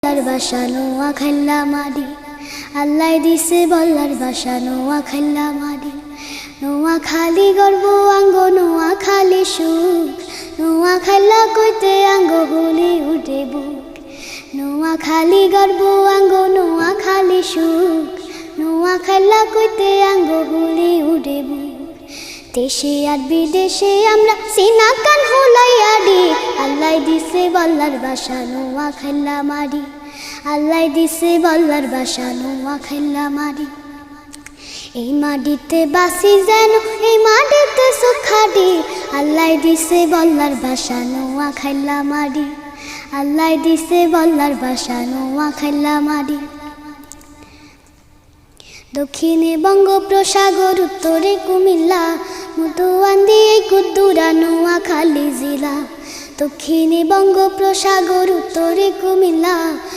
বল্লার বাসা নোয়াখাইলা মাটি, আল্লাহ দিছে বল্লার বাসা নোয়াখাইলা মাটি। নোয়াখালী গর্ব আঙ্গ নোয়াখালী সুখ, নোয়াখাইলা কইতে আঙ্গ বলি উঠে বুক। নোয়াখালী গর্ব আঙ্গ নোয়াখালী সুখ, নোয়াখাইলা কইতে আঙ্গ বলি উঠে বুক। দেশে আর বিদেশে আমরা সিনা কান হুলাইয়া দি, আল্লাহ দিছে বল্লার বাসা নোয়াখাইলা মাটি, আল্লাহ দিছে বল্লার বাসা নোয়াখাইলা মাটি। এই মাটিতে বাসি যেন এই মাটিতে সুখাদি, আল্লাহ দিছে বল্লার বাসা নোয়াখাইলা মাটি, আল্লাহ দিছে বল্লার বাসা নোয়াখাইলা মাটি। দক্ষিণে বঙ্গোপসাগর, উত্তরে কুমিল্লা, মতুয়ান্দি এই কুদ্দুরা নোয়াখালী জেলা। দক্ষিণে বঙ্গোপসাগর, উত্তরে কুমিল্লা,